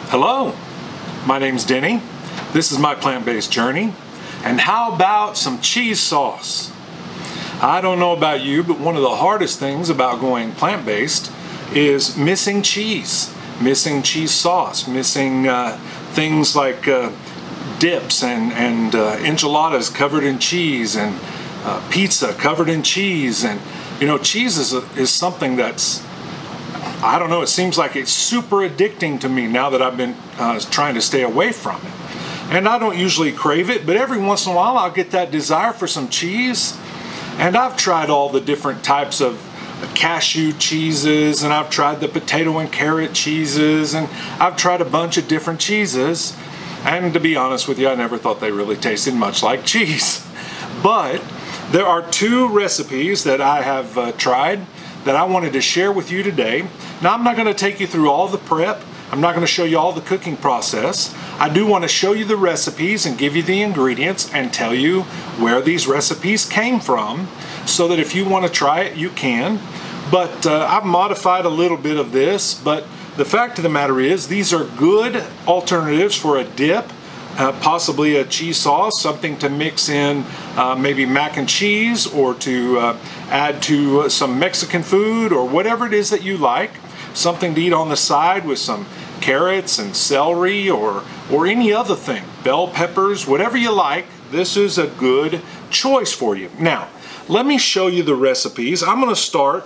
Hello, my name's Denny. This is my plant-based journey. And how about some cheese sauce? I don't know about you, but one of the hardest things about going plant-based is missing cheese. Missing cheese sauce, missing things like dips and enchiladas covered in cheese, and pizza covered in cheese. And you know, cheese is something that's, I don't know, it seems like it's super addicting to me now that I've been trying to stay away from it. And I don't usually crave it, but every once in a while I'll get that desire for some cheese. And I've tried all the different types of cashew cheeses, and I've tried the potato and carrot cheeses, and I've tried a bunch of different cheeses. And to be honest with you, I never thought they really tasted much like cheese. But there are two recipes that I have tried that I wanted to share with you today. Now, I'm not going to take you through all the prep. I'm not going to show you all the cooking process. I do want to show you the recipes and give you the ingredients and tell you where these recipes came from, so that if you want to try it, you can. But I've modified a little bit of this, but the fact of the matter is these are good alternatives for a dip, possibly a cheese sauce, something to mix in maybe mac and cheese, or to add to some Mexican food, or whatever it is that you like. Something to eat on the side with some carrots and celery, or any other thing, bell peppers, whatever you like. This is a good choice for you. Now, let me show you the recipes. I'm going to start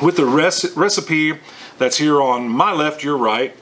with the recipe that's here on my left, your right,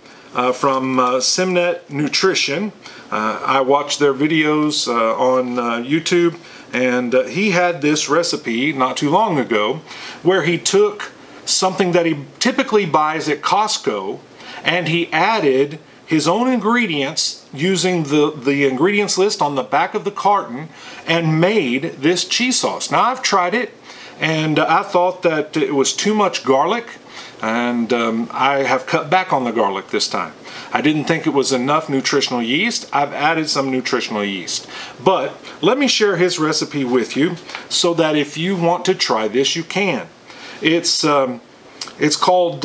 from Simnett Nutrition. I watched their videos on YouTube, and he had this recipe not too long ago where he took something that he typically buys at Costco, and he added his own ingredients using the ingredients list on the back of the carton, and made this cheese sauce. Now, I've tried it, and I thought that it was too much garlic, and I have cut back on the garlic this time. I didn't think it was enough nutritional yeast. I've added some nutritional yeast. But let me share his recipe with you so that if you want to try this, you can. It's called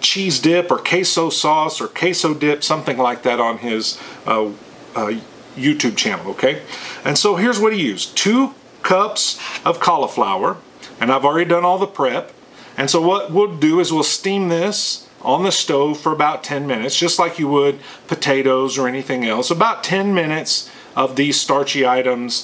cheese dip, or queso sauce, or queso dip, something like that, on his YouTube channel, okay? And so here's what he used. 2 cups of cauliflower, and I've already done all the prep. And so what we'll do is we'll steam this on the stove for about 10 minutes, just like you would potatoes or anything else. About 10 minutes of these starchy items,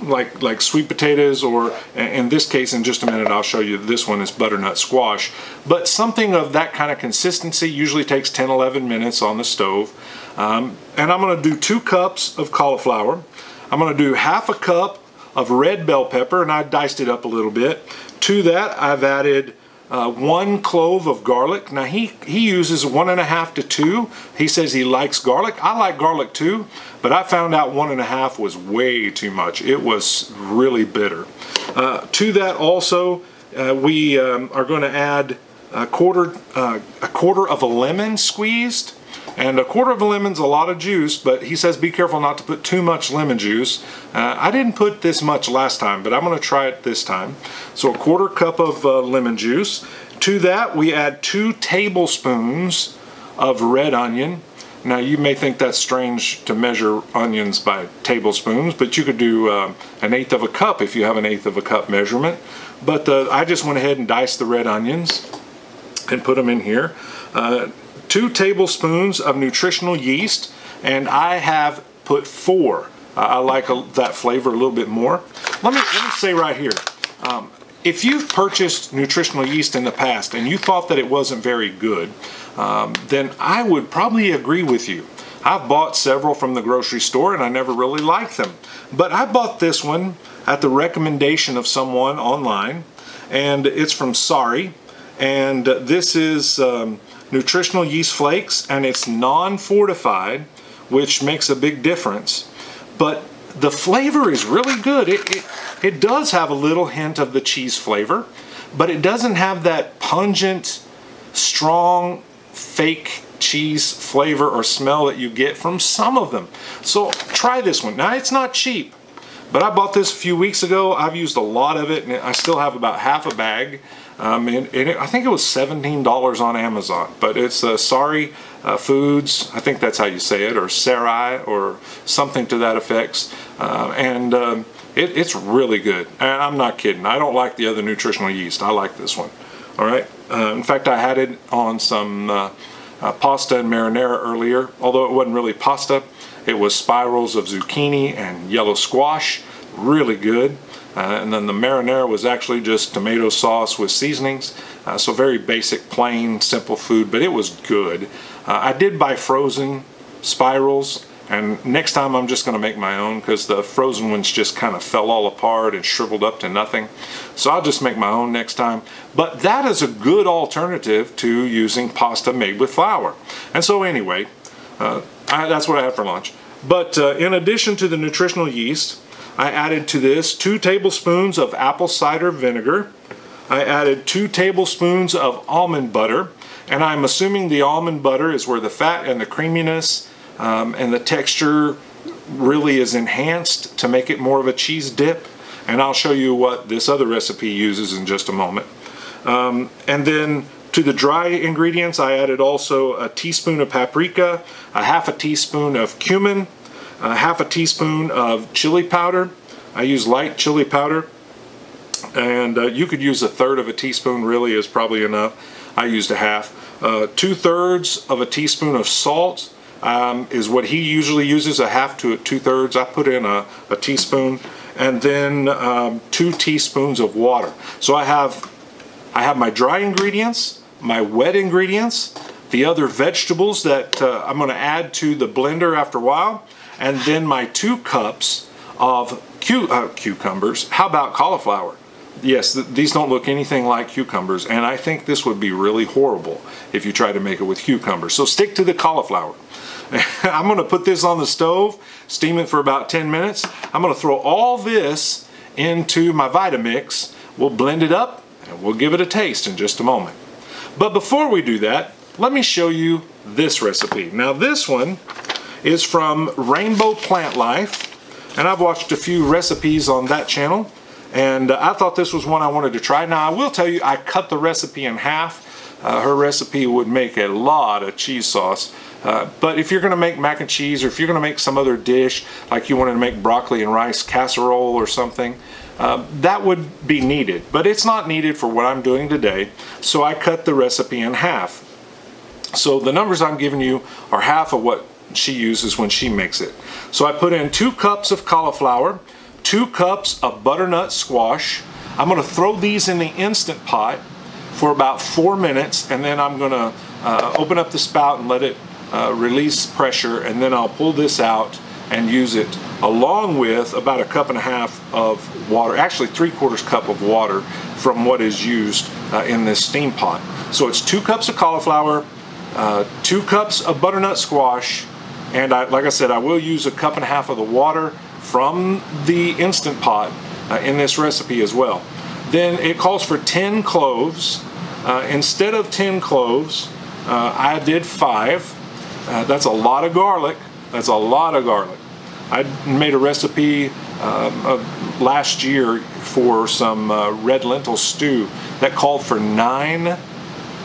like sweet potatoes, or in this case, in just a minute I'll show you, this one is butternut squash. But something of that kind of consistency usually takes 10-11 minutes on the stove. And I'm going to do 2 cups of cauliflower. I'm going to do half a cup of red bell pepper, and I diced it up a little bit. To that, I've added 1 clove of garlic. Now, he uses 1.5 to 2. He says he likes garlic. I like garlic too, but I found out 1.5 was way too much. It was really bitter. To that also, we are going to add a quarter of a lemon squeezed. And a quarter of a lemon's a lot of juice, but he says be careful not to put too much lemon juice. I didn't put this much last time, but I'm going to try it this time. So a quarter cup of lemon juice. To that, we add 2 tablespoons of red onion. Now, you may think that's strange to measure onions by tablespoons, but you could do 1/8 of a cup if you have 1/8 of a cup measurement. But I just went ahead and diced the red onions and put them in here. 2 tablespoons of nutritional yeast, and I have put 4. I like that flavor a little bit more. Let me say right here, if you've purchased nutritional yeast in the past and you thought that it wasn't very good, then I would probably agree with you. I've bought several from the grocery store and I never really liked them. But I bought this one at the recommendation of someone online, and it's from Sorry, and this is nutritional yeast flakes, and it's non-fortified, which makes a big difference. But the flavor is really good. It does have a little hint of the cheese flavor, but it doesn't have that pungent, strong, fake cheese flavor or smell that you get from some of them. So try this one. Now, it's not cheap, but I bought this a few weeks ago. I've used a lot of it, and I still have about half a bag. I think it was $17 on Amazon, but it's Sari Foods, I think that's how you say it, or Sarai, or something to that effect. It's really good, and I'm not kidding. I don't like the other nutritional yeast. I like this one. All right. In fact, I had it on some pasta and marinara earlier, although it wasn't really pasta. It was spirals of zucchini and yellow squash. Really good. And then the marinara was actually just tomato sauce with seasonings. So very basic, plain, simple food, but it was good. I did buy frozen spirals, and next time I'm just going to make my own, because the frozen ones just kind of fell all apart and shriveled up to nothing. So I'll just make my own next time. But that is a good alternative to using pasta made with flour. And so anyway, that's what I had for lunch. But in addition to the nutritional yeast, I added to this 2 tablespoons of apple cider vinegar. I added 2 tablespoons of almond butter, and I'm assuming the almond butter is where the fat and the creaminess and the texture really is enhanced to make it more of a cheese dip. And I'll show you what this other recipe uses in just a moment. And then to the dry ingredients, I added also a teaspoon of paprika, a half a teaspoon of cumin, a half a teaspoon of chili powder. I use light chili powder, and you could use 1/3 of a teaspoon, really is probably enough. I used a half. 2/3 of a teaspoon of salt is what he usually uses, a half to 2/3. I put in a teaspoon, and then 2 teaspoons of water. So I have my dry ingredients, my wet ingredients, the other vegetables that I'm going to add to the blender after a while, and then my 2 cups of cucumbers. How about cauliflower? Yes, these don't look anything like cucumbers, and I think this would be really horrible if you try to make it with cucumbers. So stick to the cauliflower. I'm going to put this on the stove, steam it for about 10 minutes. I'm going to throw all this into my Vitamix. We'll blend it up, and we'll give it a taste in just a moment. But before we do that, let me show you this recipe. Now this one is from Rainbow Plant Life, and I've watched a few recipes on that channel, and I thought this was one I wanted to try. Now I will tell you, I cut the recipe in half. Her recipe would make a lot of cheese sauce, but if you're going to make mac and cheese, or if you're going to make some other dish, like you wanted to make broccoli and rice casserole or something, that would be needed, but it's not needed for what I'm doing today. So I cut the recipe in half. So the numbers I'm giving you are half of what she uses when she makes it. So I put in 2 cups of cauliflower, 2 cups of butternut squash. I'm going to throw these in the Instant Pot for about 4 minutes, and then I'm going to open up the spout and let it release pressure, and then I'll pull this out and use it along with about 1.5 cups of water, actually 3/4 cup of water from what is used in this steam pot. So it's 2 cups of cauliflower, 2 cups of butternut squash, and like I said, I will use 1.5 cups of the water from the Instant Pot in this recipe as well. Then it calls for 10 cloves. Instead of 10 cloves, I did 5. That's a lot of garlic. That's a lot of garlic. I made a recipe last year for some red lentil stew that called for 9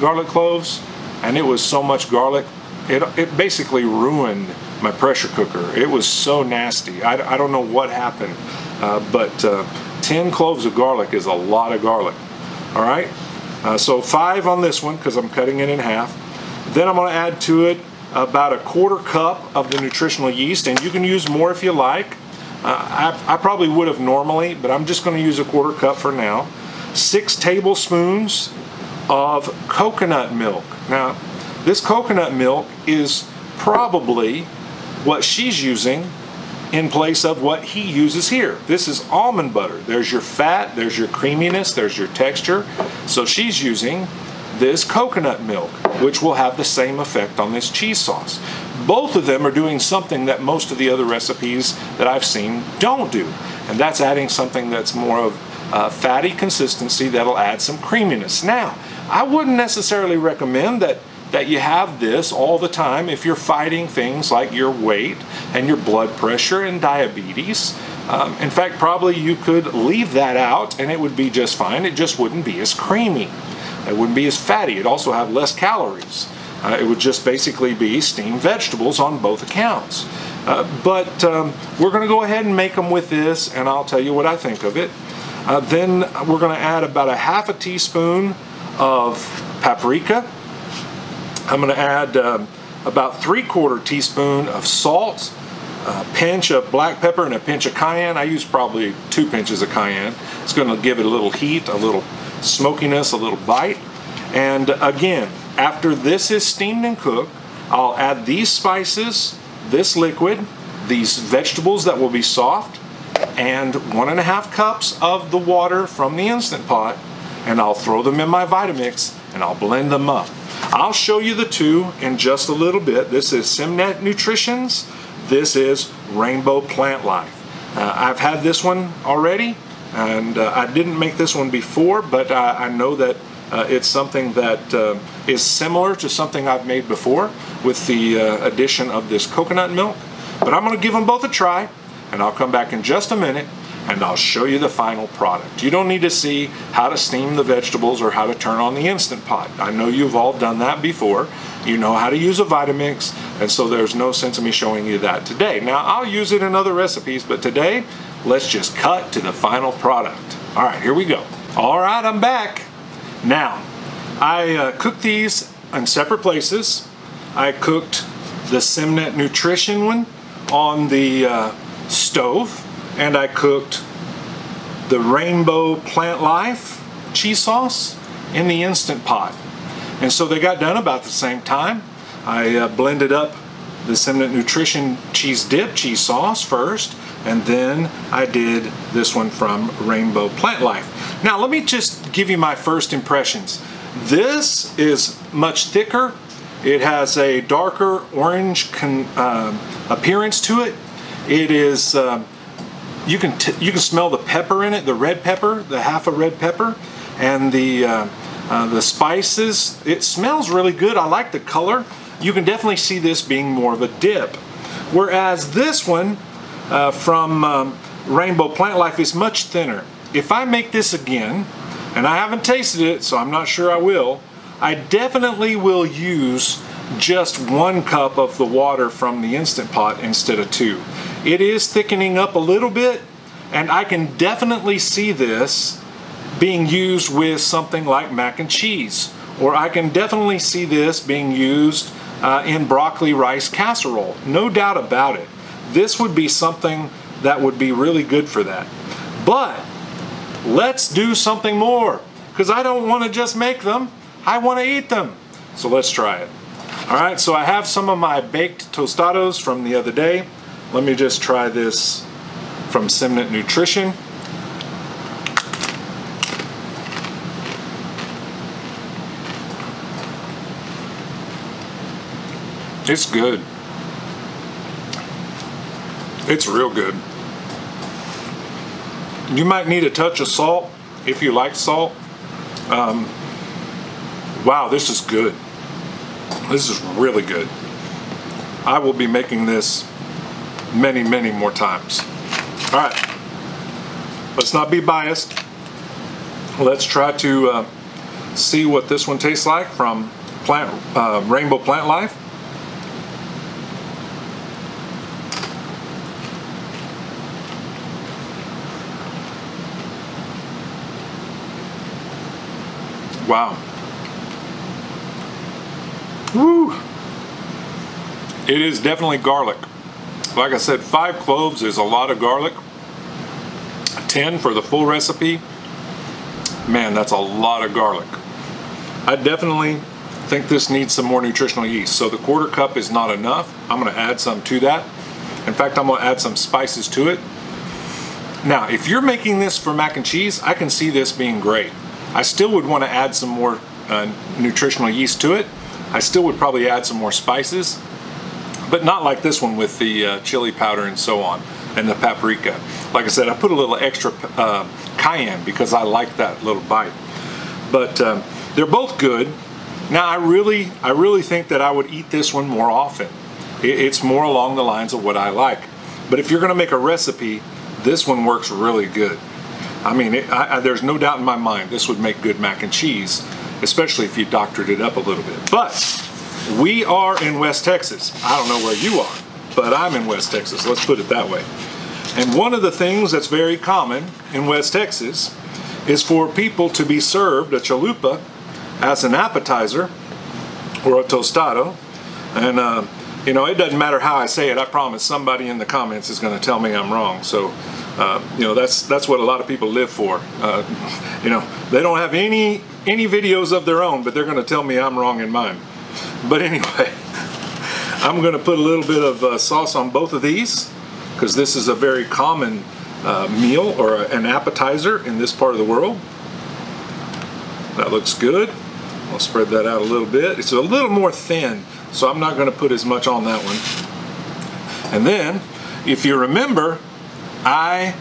garlic cloves, and it was so much garlic, it basically ruined my pressure cooker. It was so nasty. I don't know what happened, but 10 cloves of garlic is a lot of garlic. All right, so 5 on this one because I'm cutting it in half. Then I'm going to add to it about 1/4 cup of the nutritional yeast, and you can use more if you like. I probably would have normally, but I'm just going to use 1/4 cup for now. 6 tablespoons of coconut milk. Now, this coconut milk is probably what she's using in place of what he uses here. This is almond butter. There's your fat, there's your creaminess, there's your texture. So she's using this coconut milk, which will have the same effect on this cheese sauce. Both of them are doing something that most of the other recipes that I've seen don't do, and that's adding something that's more of fatty consistency that'll add some creaminess. Now, I wouldn't necessarily recommend that you have this all the time if you're fighting things like your weight and your blood pressure and diabetes. In fact, probably you could leave that out and it would be just fine. It just wouldn't be as creamy. It wouldn't be as fatty. It'd also have less calories. It would just basically be steamed vegetables on both accounts. But we're going to go ahead and make them with this, and I'll tell you what I think of it. Then we're going to add about a half a teaspoon of paprika. I'm going to add about 3/4 teaspoon of salt, a pinch of black pepper, and a pinch of cayenne. I use probably 2 pinches of cayenne. It's going to give it a little heat, a little smokiness, a little bite. And again, after this is steamed and cooked, I'll add these spices, this liquid, these vegetables that will be soft, and 1.5 cups of the water from the Instant Pot, and I'll throw them in my Vitamix and I'll blend them up. I'll show you the two in just a little bit. This is Simnett Nutritions. This is Rainbow Plant Life. I've had this one already, and I didn't make this one before, but I know that it's something that is similar to something I've made before with the addition of this coconut milk. But I'm going to give them both a try, and I'll come back in just a minute and I'll show you the final product. You don't need to see how to steam the vegetables or how to turn on the Instant Pot. I know you've all done that before. You know how to use a Vitamix, and so there's no sense of me showing you that today. Now, I'll use it in other recipes, but today, let's just cut to the final product. All right, here we go. All right, I'm back. Now, I cooked these in separate places. I cooked the Simnett Nutrition one on the stove, and I cooked the Rainbow Plant Life cheese sauce in the Instant Pot. And so they got done about the same time. I blended up the Simnett Nutrition cheese dip, cheese sauce first, and then I did this one from Rainbow Plant Life. Now let me just give you my first impressions. This is much thicker. It has a darker orange appearance to it. It is, you can smell the pepper in it, the red pepper, the half a red pepper, and the spices. It smells really good. I like the color. You can definitely see this being more of a dip. Whereas this one from Rainbow Plant Life is much thinner. If I make this again, and I haven't tasted it, so I'm not sure I will, I definitely will use just 1 cup of the water from the Instant Pot instead of 2. It is thickening up a little bit, and I can definitely see this being used with something like mac and cheese, or I can definitely see this being used in broccoli rice casserole. No doubt about it. This would be something that would be really good for that. But let's do something more, because I don't want to just make them, I want to eat them. So let's try it. All right, so I have some of my baked tostados from the other day. Let me just try this from Simnett Nutrition. It's good. It's real good. You might need a touch of salt if you like salt. Wow, this is good. This is really good. I will be making this many, many more times. All right, let's not be biased. Let's try to see what this one tastes like from Rainbow Plant Life. Wow. Woo! It is definitely garlic. Like I said, 5 cloves is a lot of garlic. 10 for the full recipe. Man, that's a lot of garlic. I definitely think this needs some more nutritional yeast. So the 1/4 cup is not enough. I'm going to add some to that. In fact, I'm going to add some spices to it. Now, if you're making this for mac and cheese, I can see this being great. I still would want to add some more nutritional yeast to it. I still would probably add some more spices, but not like this one with the chili powder and so on, and the paprika. Like I said, I put a little extra cayenne because I like that little bite. But they're both good. Now I really think that I would eat this one more often. It's more along the lines of what I like. But if you're going to make a recipe, this one works really good. I mean, there's no doubt in my mind this would make good mac and cheese, especially if you doctored it up a little bit. But we are in West Texas. I don't know where you are, but I'm in West Texas. Let's put it that way. And one of the things that's very common in West Texas is for people to be served a chalupa as an appetizer or a tostado. And you know, it doesn't matter how I say it. I promise somebody in the comments is going to tell me I'm wrong. So you know, that's what a lot of people live for. You know, they don't have any videos of their own, but they're going to tell me I'm wrong in mine. But anyway, I'm going to put a little bit of sauce on both of these, because this is a very common meal or an appetizer in this part of the world. That looks good. I'll spread that out a little bit. It's a little more thin, so I'm not going to put as much on that one. And then, if you remember, I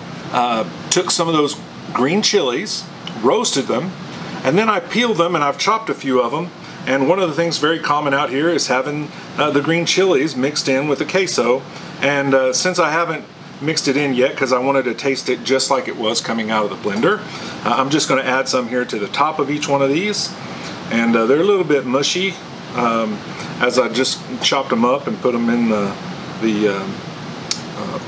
took some of those green chilies, roasted them, and then I peeled them, and I've chopped a few of them. And one of the things very common out here is having the green chilies mixed in with the queso. And since I haven't mixed it in yet, because I wanted to taste it just like it was coming out of the blender, I'm just going to add some here to the top of each one of these. And they're a little bit mushy as I just chopped them up and put them in the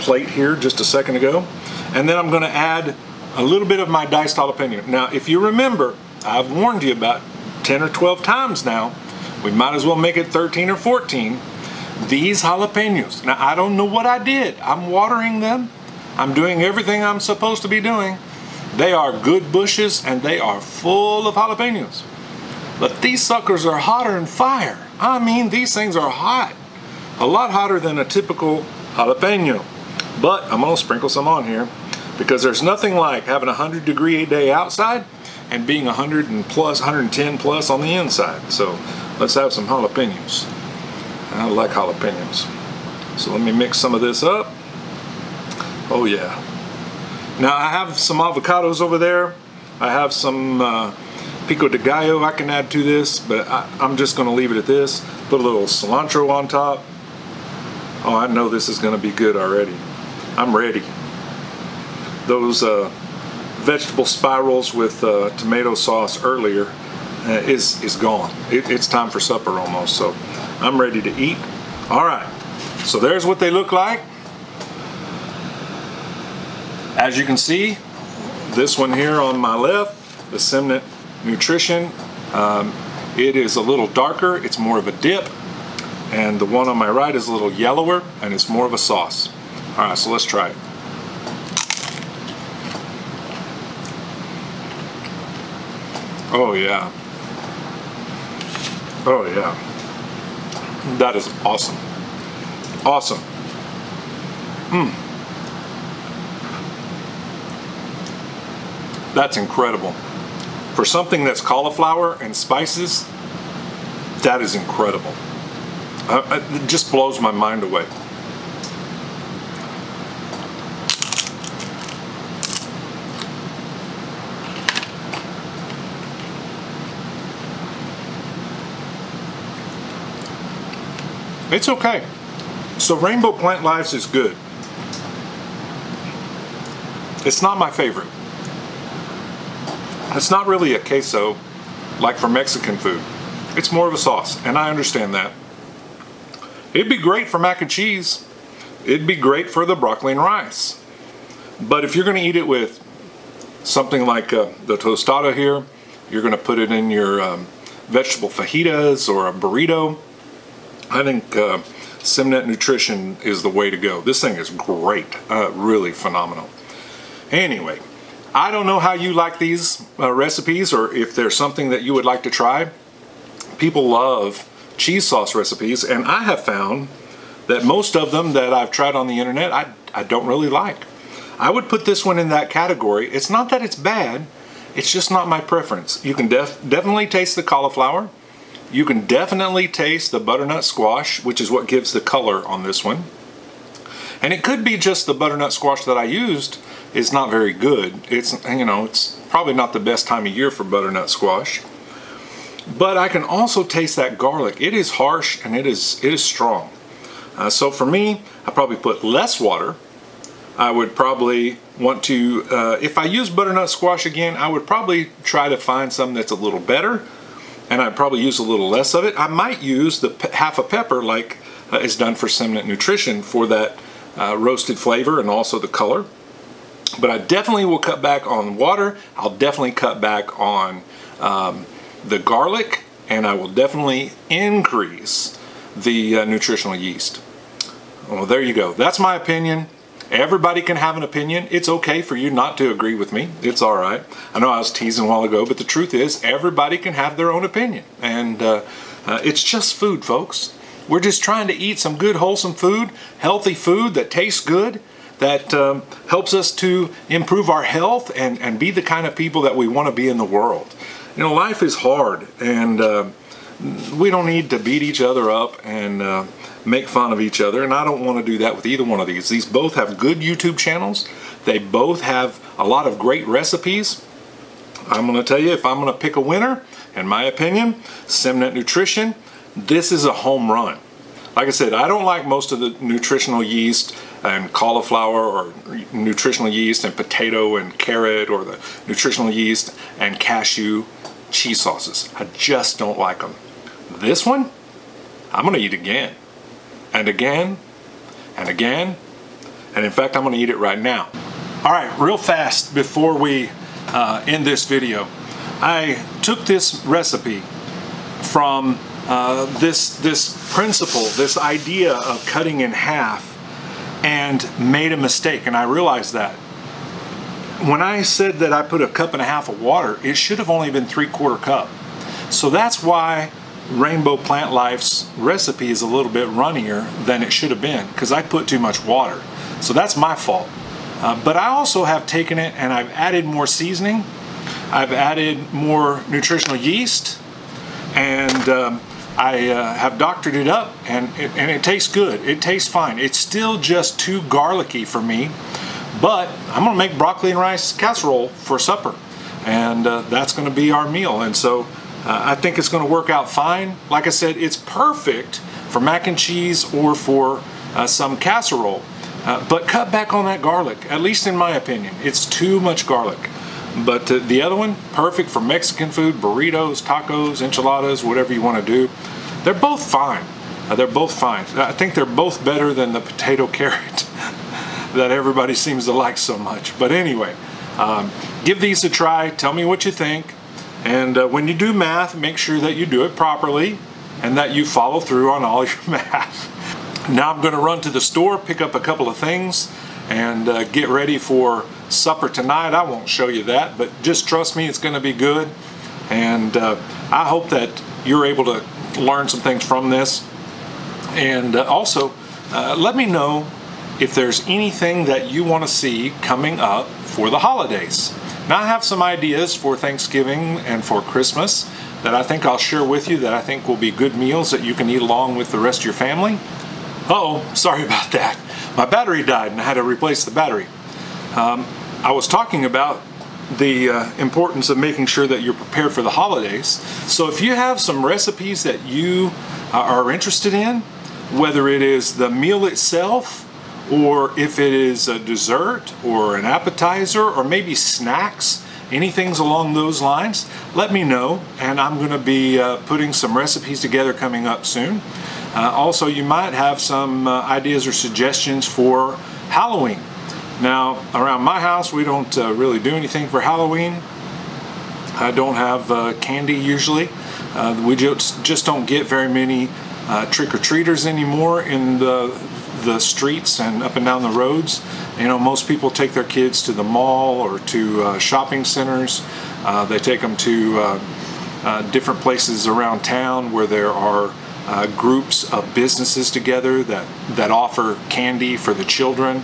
plate here just a second ago. And then I'm going to add a little bit of my diced jalapeno. Now, if you remember, I've warned you about 10 or 12 times now, we might as well make it 13 or 14. These jalapenos, now I don't know what I did. I'm watering them. I'm doing everything I'm supposed to be doing. They are good bushes and they are full of jalapenos. But these suckers are hotter than fire. I mean, these things are hot. A lot hotter than a typical jalapeno. But I'm gonna sprinkle some on here, because there's nothing like having a 100-degree day outside and being 110 plus on the inside. So let's have some jalapenos. I like jalapenos. So let me mix some of this up. Oh yeah. Now I have some avocados over there. I have some pico de gallo I can add to this, but I'm just going to leave it at this. Put a little cilantro on top. Oh, I know this is going to be good already. I'm ready. Those vegetable spirals with tomato sauce earlier is gone. It's time for supper almost, so I'm ready to eat. All right, so there's what they look like. As you can see, this one here on my left, the Simnett Nutrition, it is a little darker, it's more of a dip, and the one on my right is a little yellower and it's more of a sauce. All right, so let's try it. Oh yeah. Oh yeah. That is awesome. Awesome. That's incredible. For something that's cauliflower and spices, that is incredible. It just blows my mind away. It's okay. So Rainbow Plant Lives is good. It's not my favorite. It's not really a queso like for Mexican food. It's more of a sauce, and I understand that. It'd be great for mac and cheese. It'd be great for the broccoli and rice. But if you're going to eat it with something like the tostada here, you're going to put it in your vegetable fajitas or a burrito, I think Simnett Nutrition is the way to go. This thing is great, really phenomenal. Anyway, I don't know how you like these recipes, or if there's something that you would like to try. People love cheese sauce recipes, and I have found that most of them that I've tried on the internet, I don't really like. I would put this one in that category. It's not that it's bad, it's just not my preference. You can definitely taste the cauliflower. You can definitely taste the butternut squash, which is what gives the color on this one. And it could be just the butternut squash that I used is not very good. It's, you know, it's probably not the best time of year for butternut squash. But I can also taste that garlic. It is harsh and it is strong. So for me, I probably put less water, I would probably want to, if I use butternut squash again, I would probably try to find something that's a little better, and I'd probably use a little less of it. I might use the half a pepper like is done for Simnett Nutrition for that roasted flavor and also the color. But I definitely will cut back on water. I'll definitely cut back on the garlic, and I will definitely increase the nutritional yeast. Well, there you go. That's my opinion. Everybody can have an opinion. It's okay for you not to agree with me. It's all right. I know I was teasing a while ago, but the truth is everybody can have their own opinion. And it's just food, folks. We're just trying to eat some good, wholesome food, healthy food that tastes good, that helps us to improve our health and be the kind of people that we want to be in the world. You know, life is hard, and we don't need to beat each other up and make fun of each other, and I don't want to do that with either one of these. These both have good YouTube channels. They both have a lot of great recipes. I'm going to tell you, if I'm going to pick a winner, in my opinion, Simnett Nutrition, this is a home run. Like I said, I don't like most of the nutritional yeast and cauliflower, or nutritional yeast and potato and carrot, or the nutritional yeast and cashew cheese sauces. I just don't like them. This one, I'm going to eat again and again and again, and in fact I'm going to eat it right now. Alright, real fast before we end this video, I took this recipe from this principle, this idea of cutting in half, and made a mistake, and I realized that. When I said that I put a cup and a half of water, it should have only been 3/4 cup. So that's why Rainbow Plant Life's recipe is a little bit runnier than it should have been, because I put too much water. So that's my fault. But I also have taken it and I've added more seasoning. I've added more nutritional yeast, and I have doctored it up, and it tastes good. It tastes fine. It's still just too garlicky for me, but I'm going to make broccoli and rice casserole for supper, and that's going to be our meal. And so I think it's going to work out fine. Like I said, it's perfect for mac and cheese or for some casserole, but cut back on that garlic, at least in my opinion. It's too much garlic. But the other one, perfect for Mexican food, burritos, tacos, enchiladas, whatever you want to do. They're both fine. They're both fine. I think they're both better than the potato carrot that everybody seems to like so much. But anyway, give these a try. Tell me what you think. And when you do math, make sure that you do it properly and that you follow through on all your math. Now I'm going to run to the store, pick up a couple of things, and get ready for supper tonight. I won't show you that, but just trust me, it's going to be good. And I hope that you're able to learn some things from this. And also, let me know if there's anything that you want to see coming up for the holidays. Now, I have some ideas for Thanksgiving and for Christmas that I think I'll share with you, that I think will be good meals that you can eat along with the rest of your family. Uh-oh, sorry about that. My battery died and I had to replace the battery. I was talking about the importance of making sure that you're prepared for the holidays. So if you have some recipes that you are interested in, whether it is the meal itself, or if it is a dessert or an appetizer, or maybe snacks, anything along those lines, let me know, and I'm going to be putting some recipes together coming up soon. Also, you might have some ideas or suggestions for Halloween. Now, around my house, we don't really do anything for Halloween. I don't have candy usually. We just don't get very many trick-or-treaters anymore in the streets and up and down the roads. You know, most people take their kids to the mall or to shopping centers. They take them to different places around town where there are groups of businesses together that offer candy for the children.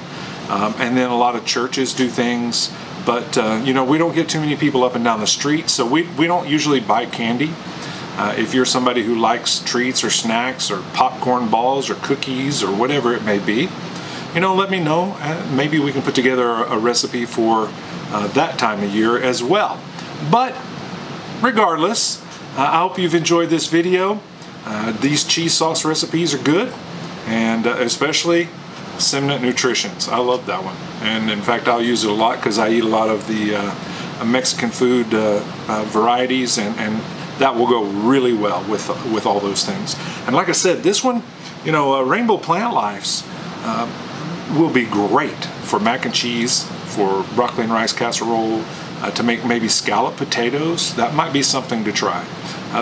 And then a lot of churches do things, but you know, we don't get too many people up and down the street, so we don't usually buy candy. If you're somebody who likes treats or snacks or popcorn balls or cookies or whatever it may be, you know, let me know. Maybe we can put together a recipe for that time of year as well. But regardless, I hope you've enjoyed this video. These cheese sauce recipes are good, and especially Simnett Nutritions. I love that one, and in fact I'll use it a lot because I eat a lot of the Mexican food varieties, and that will go really well with all those things. And like I said, this one, you know, Rainbow Plant Lives will be great for mac and cheese, for broccoli and rice casserole, to make maybe scalloped potatoes. That might be something to try.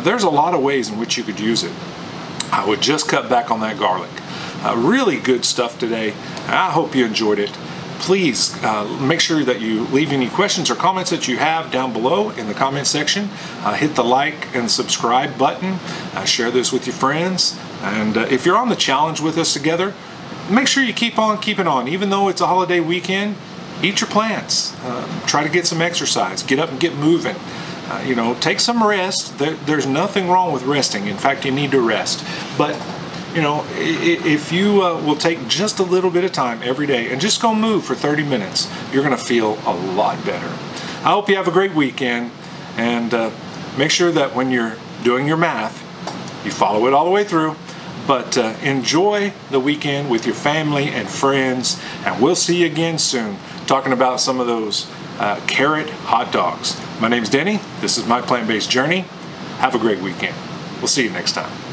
There's a lot of ways in which you could use it. I would just cut back on that garlic. Really good stuff today. I hope you enjoyed it. Please make sure that you leave any questions or comments that you have down below in the comment section. Hit the like and subscribe button. Share this with your friends. And if you're on the challenge with us together, make sure you keep on keeping on. Even though it's a holiday weekend, eat your plants. Try to get some exercise. Get up and get moving. You know, take some rest. There's nothing wrong with resting. In fact, you need to rest. But you know, if you will take just a little bit of time every day and just go move for 30 minutes, you're going to feel a lot better. I hope you have a great weekend, and make sure that when you're doing your math, you follow it all the way through. But enjoy the weekend with your family and friends, and we'll see you again soon talking about some of those carrot hot dogs. My name's Denny. This is my plant-based journey. Have a great weekend. We'll see you next time.